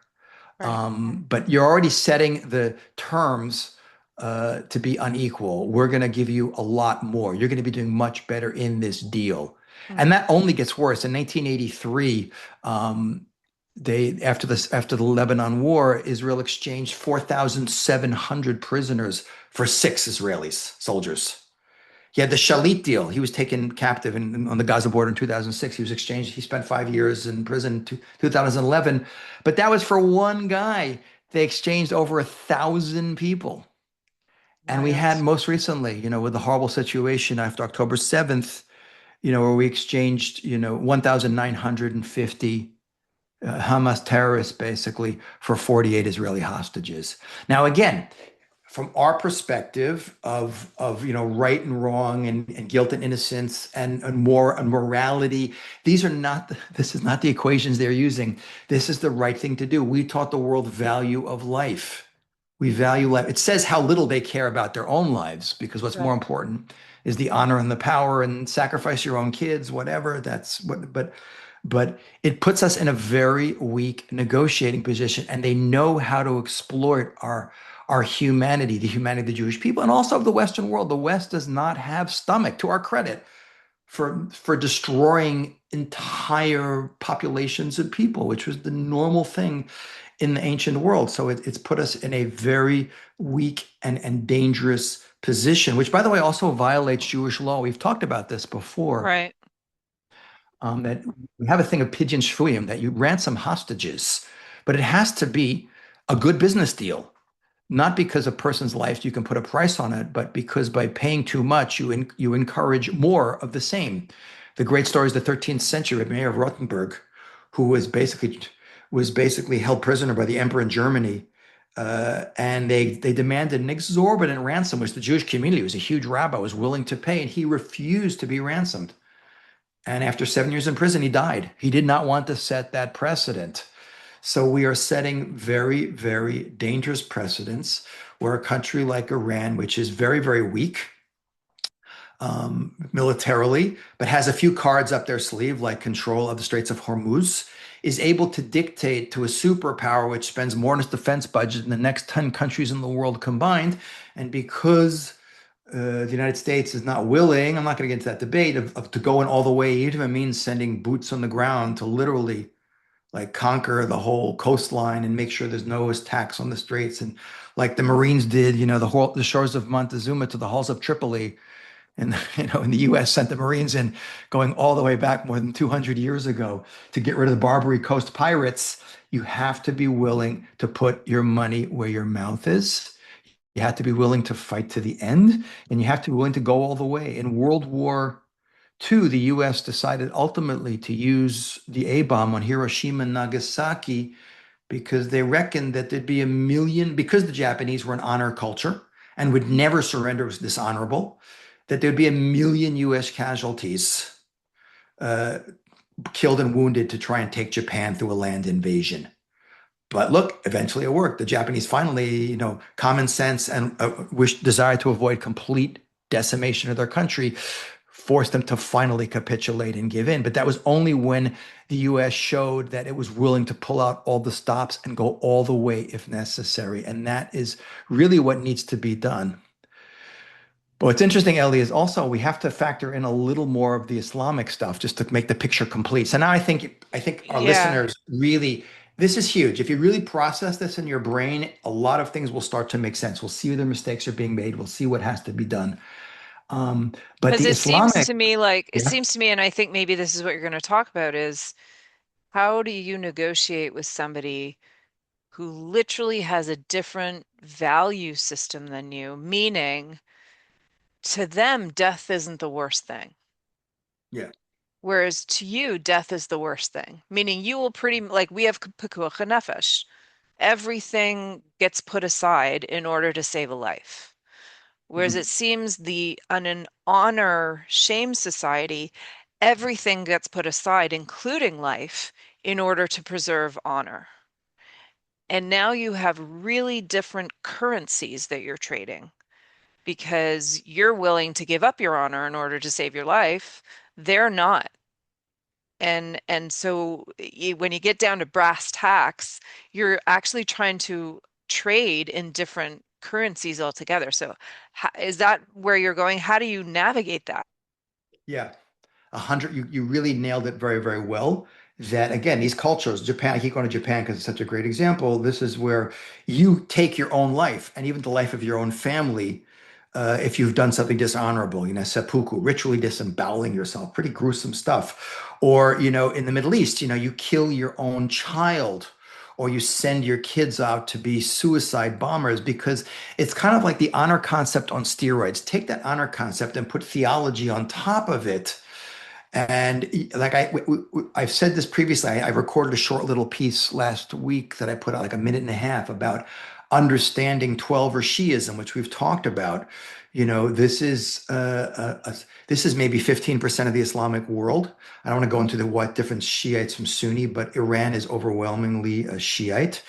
Right. But you're already setting the terms to be unequal. We're going to give you a lot more. You're going to be doing much better in this deal. And Mm. that only gets worse. In 1983, they after the Lebanon War, Israel exchanged 4,700 prisoners for six Israelis soldiers. He had the Shalit deal. He was taken captive on the Gaza border in 2006. He was exchanged. He spent 5 years in prison in 2011. But that was for one guy. They exchanged over 1,000 people. And we had Wild. most recently, with the horrible situation after October 7th, where we exchanged, 1,950 Hamas terrorists basically for 48 Israeli hostages. Now, again, from our perspective of right and wrong and guilt and innocence and morality, this is not the equations they're using. This is the right thing to do. We taught the world value of life. We value life. It says how little they care about their own lives because what's more Right. important is the honor and the power and sacrifice your own kids, whatever. That's what, but it puts us in a very weak negotiating position, and they know how to exploit our humanity, the humanity of the Jewish people, and also of the Western world. The West does not have stomach, to our credit, for destroying entire populations of people, which was the normal thing in the ancient world. So it's put us in a very weak and dangerous position, which, by the way, also violates Jewish law. We've talked about this before, Right. that we have a thing of pigeon shvuyim, that you ransom hostages, but it has to be a good business deal. Not because a person's life you can put a price on it, but because by paying too much, you encourage more of the same. The great story is the 13th century Mayor of Rothenburg, who was basically held prisoner by the emperor in Germany, and they demanded an exorbitant ransom, which the Jewish community, who was a huge rabbi, was willing to pay, and he refused to be ransomed. And after 7 years in prison, he died. He did not want to set that precedent. So we are setting very, very dangerous precedents where a country like Iran, which is very, very weak militarily, but has a few cards up their sleeve, like control of the Straits of Hormuz, is able to dictate to a superpower which spends more on its defense budget than the next 10 countries in the world combined. And because the United States is not willing, I'm not going to get into that debate, to go in all the way, even if it means sending boots on the ground to literally like conquer the whole coastline and make sure there's no attacks on the straits. And like the Marines did, the shores of Montezuma to the halls of Tripoli. And, and the US sent the Marines in going all the way back more than 200 years ago to get rid of the Barbary Coast pirates. You have to be willing to put your money where your mouth is. You have to be willing to fight to the end, and you have to be willing to go all the way. In World War II, the US decided ultimately to use the A bomb on Hiroshima and Nagasaki because they reckoned that there'd be a million, because the Japanese were an honor culture and would never surrender, it was dishonorable, that there'd be a million US casualties, uh, killed and wounded to try and take Japan through a land invasion. But look, eventually it worked. The Japanese finally, common sense and desire to avoid complete decimation of their country forced them to finally capitulate and give in. But that was only when the US showed that it was willing to pull out all the stops and go all the way if necessary. And that is really what needs to be done. But what's interesting, Ellie, is also we have to factor in a little more of the Islamic stuff just to make the picture complete. So now I think our Yeah. listeners really, this is huge. If you really process this in your brain, a lot of things will start to make sense. We'll see where the mistakes are being made. We'll see what has to be done. Um, but Because the Islamic, it yeah, seems to me, and I think maybe this is what you're going to talk about, is how do you negotiate with somebody who literally has a different value system than you, meaning to them, death isn't the worst thing. yeah, Whereas to you, death is the worst thing, meaning you will like we have pikuach nefesh. Everything gets put aside in order to save a life. Whereas mhm, it seems on an honor shame society, everything gets put aside, including life, in order to preserve honor. And now you have really different currencies that you're trading because you're willing to give up your honor in order to save your life. They're not. And so when you get down to brass tacks, you're actually trying to trade in different currencies altogether. So is that where you're going? How do you navigate that? yeah. 100, you really nailed it very, very well. That again, these cultures, Japan, I keep going to Japan because it's such a great example. This is where you take your own life and even the life of your own family, if you've done something dishonorable, seppuku, ritually disemboweling yourself, pretty gruesome stuff. Or, in the Middle East, you kill your own child or you send your kids out to be suicide bombers because it's kind of like the honor concept on steroids. Take that honor concept and put theology on top of it, and like I've said this previously, I recorded a short little piece last week that I put out like a minute and a half about understanding 12 or Shiism, which we've talked about. This is maybe 15% of the Islamic world. I don't want to go into the what difference Shiites from Sunni, but Iran is overwhelmingly a Shiite.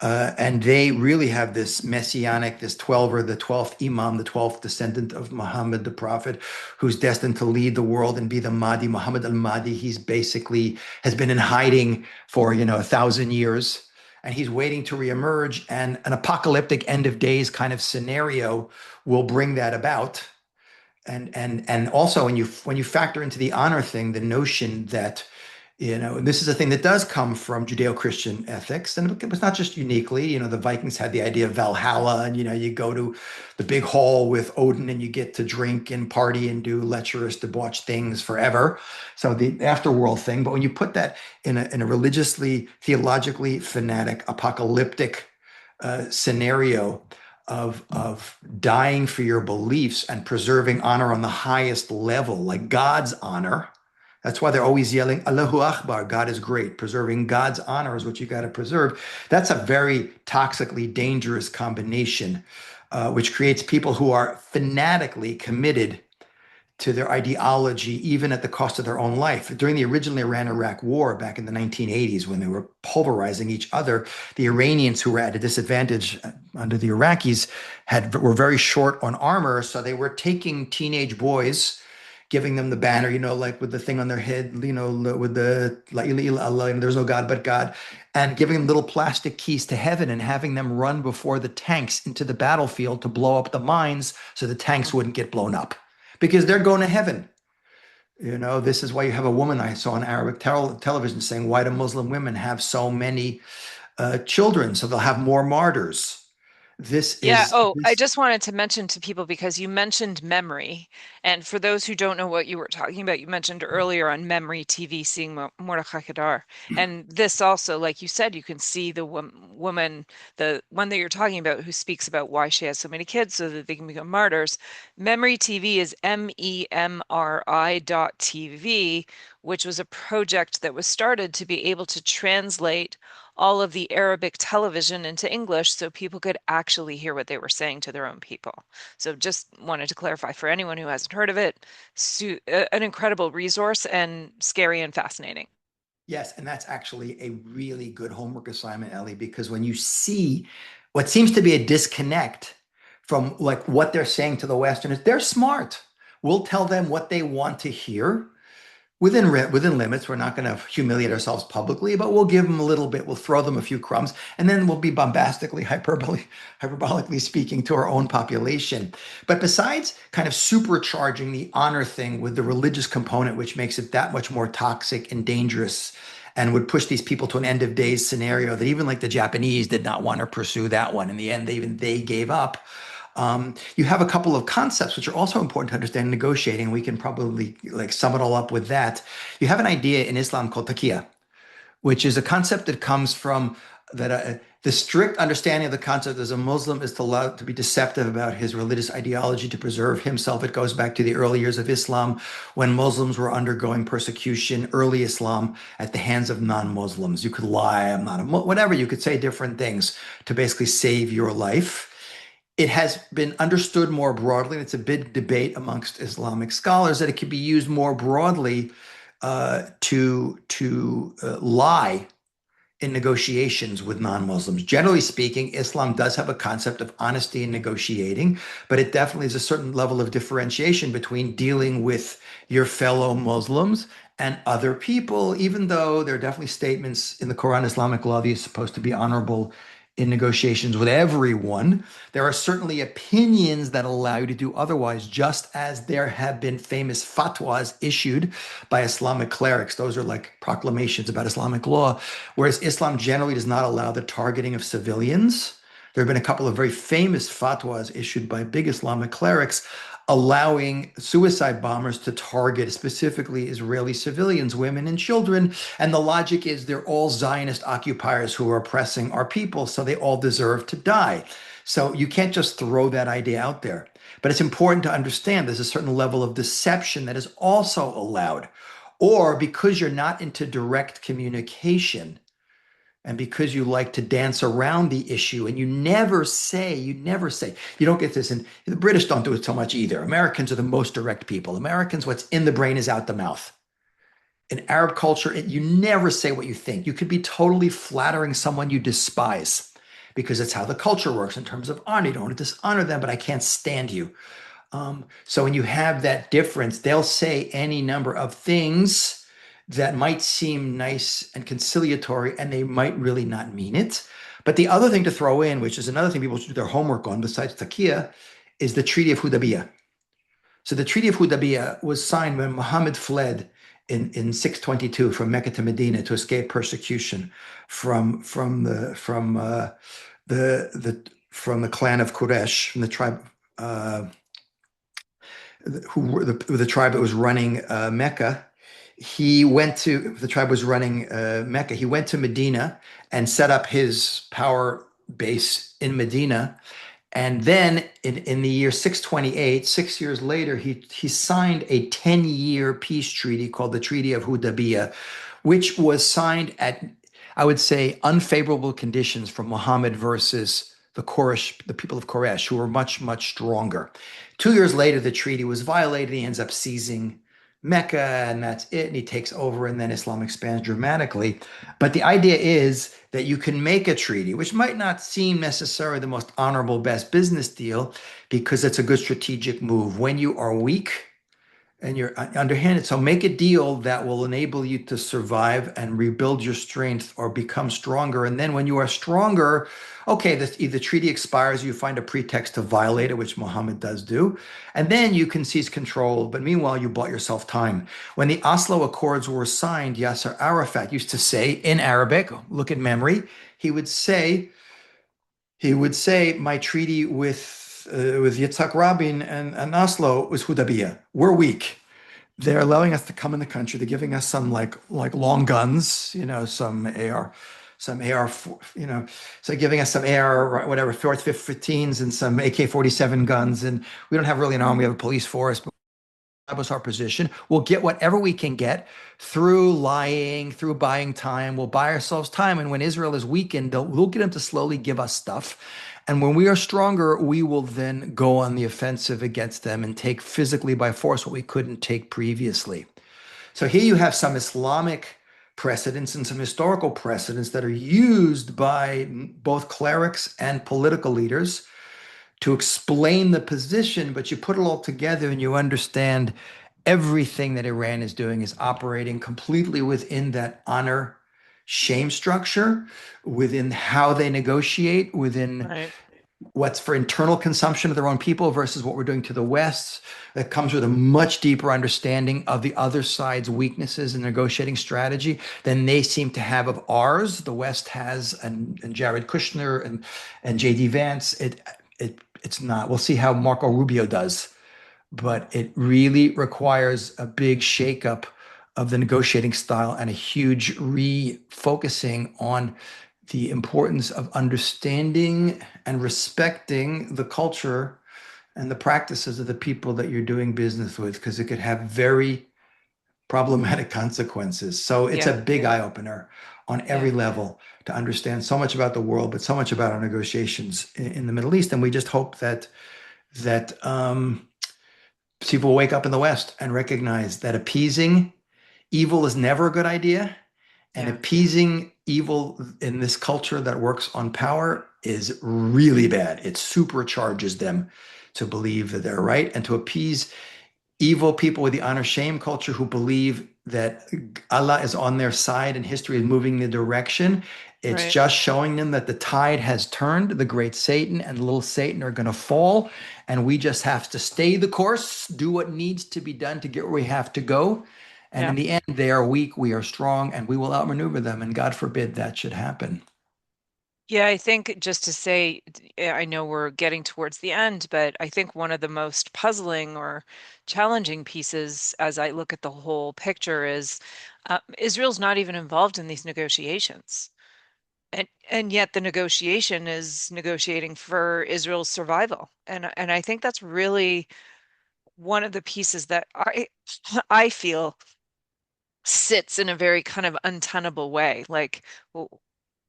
And they really have this messianic, this 12 or the 12th Imam, the 12th descendant of Muhammad, the Prophet, who's destined to lead the world and be the Mahdi, Muhammad al-Mahdi. He's basically has been in hiding for, 1,000 years. And he's waiting to reemerge. And an apocalyptic end of days kind of scenario will bring that about. And also when you factor into the honor thing, the notion that and this is a thing that does come from Judeo-Christian ethics, and it was not just uniquely. The Vikings had the idea of Valhalla, and you go to the big hall with Odin, and you get to drink and party and do lecherous, debauched things forever. So the afterworld thing. But when you put that in a religiously, theologically fanatic, apocalyptic scenario of dying for your beliefs and preserving honor on the highest level, like God's honor. That's why they're always yelling, Allahu Akbar, God is great. Preserving God's honor is what you got to preserve. That's a very toxically dangerous combination, which creates people who are fanatically committed to their ideology, even at the cost of their own life. During the original Iran-Iraq War back in the 1980s, when they were pulverizing each other, the Iranians, who were at a disadvantage under the Iraqis, were very short on armor, so they were taking teenage boys, giving them the banner, like with the thing on their head, with the La ilaha illallah, there's no God but God, and giving them little plastic keys to heaven and having them run before the tanks into the battlefield to blow up the mines so the tanks wouldn't get blown up because they're going to heaven. This is why you have a woman I saw on Arabic television saying, why do Muslim women have so many children? So they'll have more martyrs. This Yeah. is Oh, I this. just wanted to mention to people because you mentioned memory. And for those who don't know what you were talking about, you mentioned earlier on Memory TV seeing Mordechai Kadar. And this also, like you said, you can see the woman, the one that you're talking about, who speaks about why she has so many kids so that they can become martyrs. Memory TV is MEMRI.TV, which was a project that was started to be able to translate all of the Arabic television into English so people could actually hear what they were saying to their own people. So just wanted to clarify for anyone who hasn't heard of it, an incredible resource and scary and fascinating. Yes, and that's actually a really good homework assignment, Ellie, because when you see what seems to be a disconnect from like what they're saying to the Westerners, they're smart. We'll tell them what they want to hear within limits. We're not going to humiliate ourselves publicly, but we'll give them a little bit. We'll throw them a few crumbs, and then we'll be hyperbolically speaking to our own population. But besides kind of supercharging the honor thing with the religious component, which makes it that much more toxic and dangerous, and would push these people to an end of days scenario that even like the Japanese did not want to pursue that one. In the end, they gave up. You have a couple of concepts which are also important to understand in negotiating. We can probably like sum it all up with that. You have an idea in Islam called taqiyya, which is a concept that comes from that the strict understanding of the concept as a Muslim is to allow to be deceptive about his religious ideology to preserve himself. It goes back to the early years of Islam when Muslims were undergoing persecution, early Islam at the hands of non-Muslims. You could lie, I'm not a whatever. You could say different things to basically save your life. It has been understood more broadly, and it's a big debate amongst Islamic scholars that it can be used more broadly to lie in negotiations with non-Muslims. Generally speaking, Islam does have a concept of honesty in negotiating, but it definitely is a certain level of differentiation between dealing with your fellow Muslims and other people, even though there are definitely statements in the Quran, Islamic law, that you're supposed to be honorable in negotiations with everyone. There are certainly opinions that allow you to do otherwise, just as there have been famous fatwas issued by Islamic clerics. Those are like proclamations about Islamic law, whereas Islam generally does not allow the targeting of civilians. There have been a couple of very famous fatwas issued by big Islamic clerics allowing suicide bombers to target specifically Israeli civilians, women, and children. And the logic is they're all Zionist occupiers who are oppressing our people, so they all deserve to die. So you can't just throw that idea out there. But it's important to understand there's a certain level of deception that is also allowed. Or because you're not into direct communication, and because you like to dance around the issue and you don't get this. And the British don't do it so much either. Americans are the most direct people. Americans, what's in the brain is out the mouth. In Arab culture, you never say what you think. You could be totally flattering someone you despise because it's how the culture works in terms of honor. You don't want to dishonor them, but I can't stand you. So when you have that difference, they'll say any number of things that might seem nice and conciliatory, and they might really not mean it. But the other thing to throw in, which is another thing people should do their homework on besides Taqiyya, is the Treaty of Hudaybiyah. So the Treaty of Hudaybiyah was signed when Muhammad fled in 622 from Mecca to Medina to escape persecution from the clan of Quraysh, from the tribe who were the tribe that was running Mecca. The tribe was running Mecca. He went to Medina and set up his power base in Medina. And then in the year 628, 6 years later, he signed a 10-year peace treaty called the Treaty of Hudaybiyah, which was signed at, I would say, unfavorable conditions from Muhammad versus the people of Quraysh, who were much, much stronger. 2 years later, the treaty was violated. He ends up seizing Mecca, and that's it. And he takes over, and then Islam expands dramatically. But the idea is that you can make a treaty, which might not seem necessarily the most honorable, best business deal, because it's a good strategic move when you are weak and you're underhanded. So make a deal that will enable you to survive and rebuild your strength or become stronger. And then when you are stronger, okay, the treaty expires, you find a pretext to violate it, which Muhammad does do, and then you can seize control. But meanwhile, you bought yourself time. When the Oslo Accords were signed, Yasser Arafat used to say in Arabic, look at memory, he would say, my treaty with Yitzhak Rabin and Oslo was Hudaybiyah. We're weak. They're allowing us to come in the country. They're giving us some like long guns, some AR, so giving us some AR, whatever, 15s and some AK-47 guns. And we don't have really an army. We have a police force, but establish our position. We'll get whatever we can get through lying, through buying time. We'll buy ourselves time. And when Israel is weakened, we'll get them to slowly give us stuff. And when we are stronger, we will then go on the offensive against them and take physically by force what we couldn't take previously. So here you have some Islamic precedents and some historical precedents that are used by both clerics and political leaders to explain the position, but you put it all together and you understand everything that Iran is doing is operating completely within that honor shame structure, within how they negotiate, within Right. what's for internal consumption of their own people versus what we're doing to the West. That comes with a much deeper understanding of the other side's weaknesses in negotiating strategy than they seem to have of ours. The West has, and Jared Kushner and JD Vance. It's not. We'll see how Marco Rubio does, but it really requires a big shakeup of the negotiating style and a huge refocusing on the importance of understanding and respecting the culture and the practices of the people that you're doing business with, because it could have very problematic consequences. So it's a Yeah. big eye opener on Yeah. every level to understand so much about the world, but so much about our negotiations in the Middle East. And we just hope that people wake up in the West and recognize that appeasing evil is never a good idea, and Yeah. appeasing evil in this culture that works on power is really bad. It supercharges them to believe that they're right, and to appease evil people with the honor shame culture who believe that Allah is on their side and history is moving the direction. It's Right. just showing them that the tide has turned. The great Satan and little Satan are going to fall. And we just have to stay the course, do what needs to be done to get where we have to go. And Yeah. in the end, they are weak, we are strong, and we will outmaneuver them. And God forbid that should happen. Yeah, I think just to say, I know we're getting towards the end, but I think one of the most puzzling or challenging pieces as I look at the whole picture is Israel's not even involved in these negotiations. And yet the negotiation is negotiating for Israel's survival. And I think that's really one of the pieces that I feel sits in a very kind of untenable way. Like, well,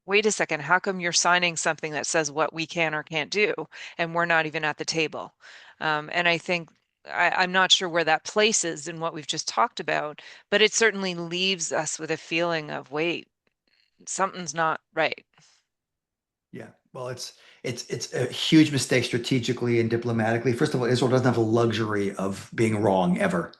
wait a second, how come you're signing something that says what we can or can't do, and we're not even at the table? And I think I'm not sure where that places in what we've just talked about, but it certainly leaves us with a feeling of, wait, something's not right. Yeah. Well, it's a huge mistake strategically and diplomatically. First of all, Israel doesn't have the luxury of being wrong ever.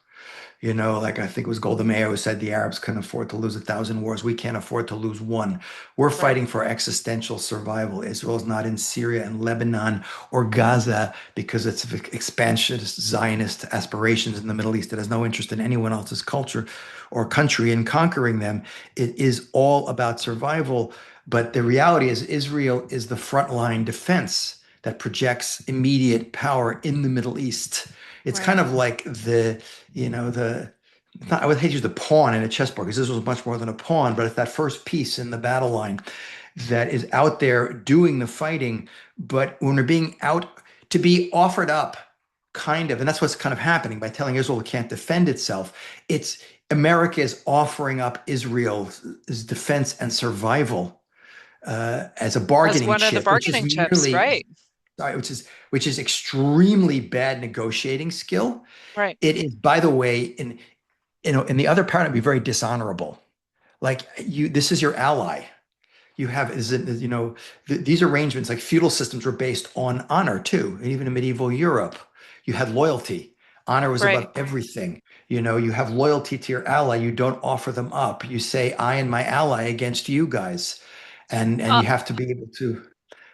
Like I think it was Golda Meir who said the Arabs can afford to lose 1,000 wars. We can't afford to lose one. We're Right, fighting for existential survival. Israel's not in Syria and Lebanon or Gaza because it's expansionist Zionist aspirations in the Middle East. It has no interest in anyone else's culture or country in conquering them. It is all about survival. But the reality is, Israel is the frontline defense that projects immediate power in the Middle East. It's right, kind of like the I would hate to use the pawn in a chessboard because this was much more than a pawn, but it's that first piece in the battle line that is out there doing the fighting. But when they're being out to be offered up, kind of, and that's what's kind of happening by telling Israel it can't defend itself. It's America is offering up Israel's defense and survival as a as bargaining one of the chip, which is bargaining chips, merely, right, sorry, which is extremely bad negotiating skill. right, It is, by the way, in the other part, it'd be very dishonorable. Like this is your ally. You have is it these arrangements like feudal systems were based on honor too, and even in medieval Europe, you had loyalty. Honor was right. above everything. You have loyalty to your ally. You don't offer them up. You say, "I and my ally against you guys," and Uh, you have to be able to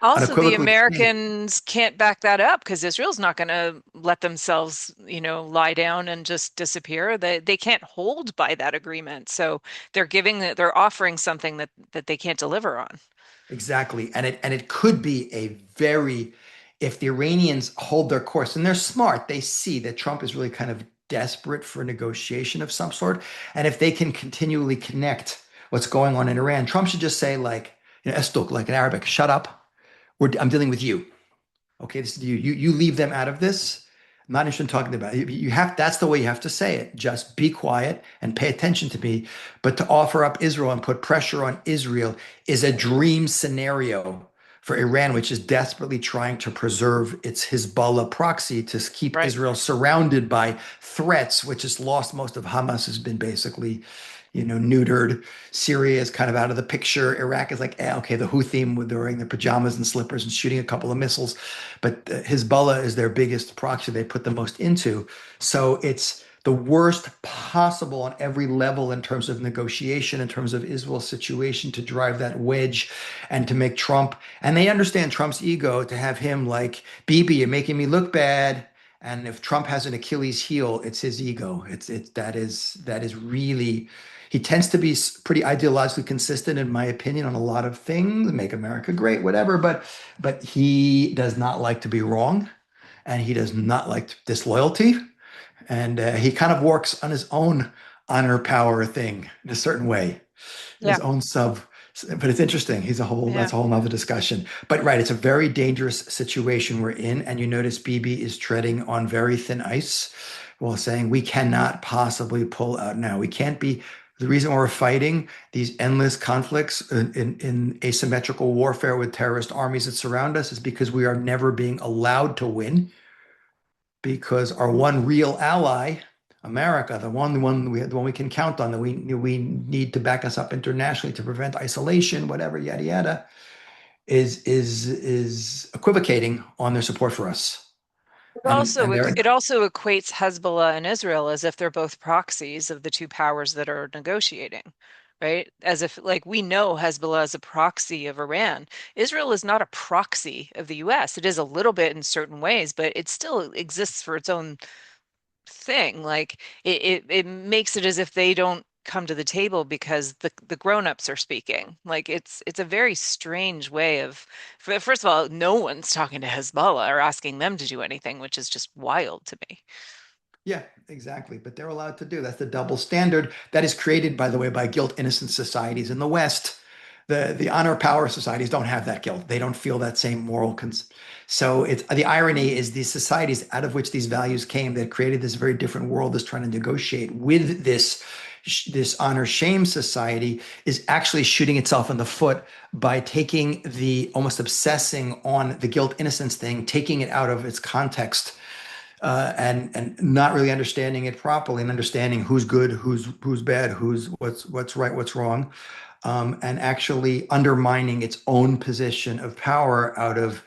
Also, the unequivocally say, Americans can't back that up because Israel's not going to let themselves, lie down and just disappear. They can't hold by that agreement. So they're offering something that they can't deliver on. exactly. And it could be a very, if the Iranians hold their course, and they're smart, they see that Trump is really kind of desperate for negotiation of some sort. And if they can continually connect what's going on in Iran, Trump should just say, like, Estuk, like in Arabic, shut up. I'm dealing with you. Okay, this is you. You leave them out of this. I'm not interested in talking about it. You have, that's the way you have to say it. Just be quiet and pay attention to me. But to offer up Israel and put pressure on Israel is a dream scenario for Iran, which is desperately trying to preserve its Hezbollah proxy to keep Right. Israel surrounded by threats, which has lost most of Hamas has been basically, neutered. Syria is kind of out of the picture. Iraq is like, okay, the Houthim with wearing their pajamas and slippers and shooting a couple of missiles, but Hezbollah is their biggest proxy they put the most into. So it's the worst possible on every level in terms of negotiation, in terms of Israel's situation to drive that wedge and to make Trump, and they understand Trump's ego to have him like, Bibi, you're making me look bad. And if Trump has an Achilles heel, it's his ego. That is really, he tends to be pretty ideologically consistent, in my opinion, on a lot of things, make America great, whatever. But he does not like to be wrong, and he does not like disloyalty, and he kind of works on his own honor power thing in a certain way, his Yeah. own sub. But it's interesting. Yeah. That's a whole nother discussion. But right, it's a very dangerous situation we're in. And you notice Bibi is treading on very thin ice while saying we cannot possibly pull out now. We can't be. The reason why we're fighting these endless conflicts in asymmetrical warfare with terrorist armies that surround us is because we are never being allowed to win, because our one real ally, America, the one we can count on, that we need to back us up internationally to prevent isolation, whatever, yada yada, is equivocating on their support for us, It and also they're it also equates Hezbollah and Israel as if they're both proxies of the two powers that are negotiating, right? As if like we know Hezbollah is a proxy of Iran. Israel is not a proxy of the US. It is a little bit in certain ways, but it still exists for its own thing. Like it makes it as if they don't come to the table because the grown-ups are speaking. Like it's a very strange way of first of all, no one's talking to Hezbollah or asking them to do anything, which is just wild to me. Yeah, exactly. But they're allowed to do. That's the double standard that is created, by the way, by guilt-innocent societies in the West. The honor power societies don't have that guilt. They don't feel that same moral so it's the irony is these societies out of which these values came that created this very different world is trying to negotiate with this honor shame society is actually shooting itself in the foot by taking the almost obsessing on the guilt innocence thing, taking it out of its context, and not really understanding it properly, and understanding who's good, who's bad, what's right, what's wrong, and actually undermining its own position of power out of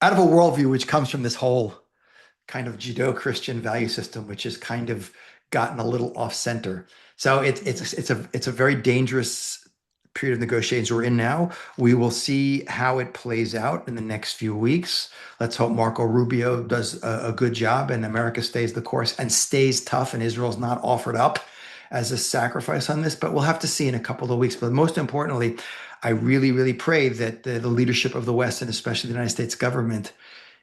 a worldview which comes from this whole kind of Judeo-Christian value system, which has kind of gotten a little off center. So it's a very dangerous period of negotiations we're in now. We will see how it plays out in the next few weeks. Let's hope Marco Rubio does a good job and America stays the course and stays tough, and Israel's not offered up as a sacrifice on this. But we'll have to see in a couple of weeks. But most importantly, I really, really pray that the leadership of the West, and especially the United States government,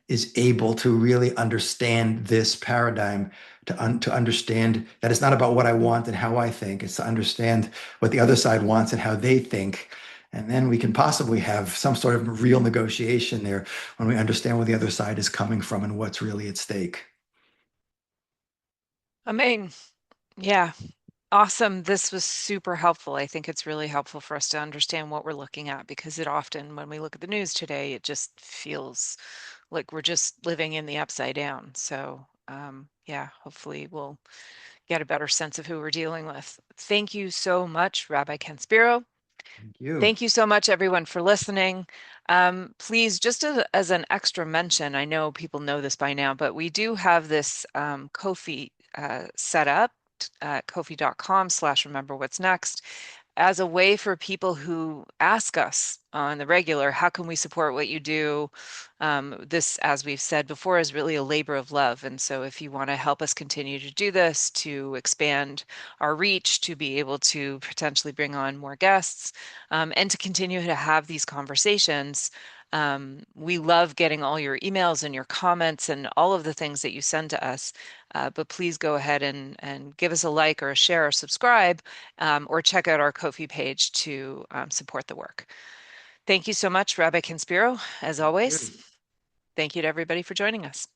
is able to really understand this paradigm, to understand that it's not about what I want and how I think, it's to understand what the other side wants and how they think. And then we can possibly have some sort of real negotiation there when we understand where the other side is coming from and what's really at stake. I mean, yeah, awesome. This was super helpful. I think it's really helpful for us to understand what we're looking at because it often, when we look at the news today, it just feels like we're just living in the upside down. So, yeah, hopefully we'll get a better sense of who we're dealing with. Thank you so much, Rabbi Ken Spiro. Thank you. Thank you so much, everyone, for listening. Please, just as an extra mention, I know people know this by now, but we do have this Ko-fi set up, Ko-fi.com/remember what's next, as a way for people who ask us on the regular, how can we support what you do? This, as we've said before, is really a labor of love. And so if you want to help us continue to do this, to expand our reach, to be able to potentially bring on more guests, and to continue to have these conversations, we love getting all your emails and your comments and all of the things that you send to us. But please go ahead and give us a like or a share or subscribe, or check out our Ko-fi page to support the work. Thank you so much, Rabbi Ken Spiro, as Thank always. you. Thank you to everybody for joining us.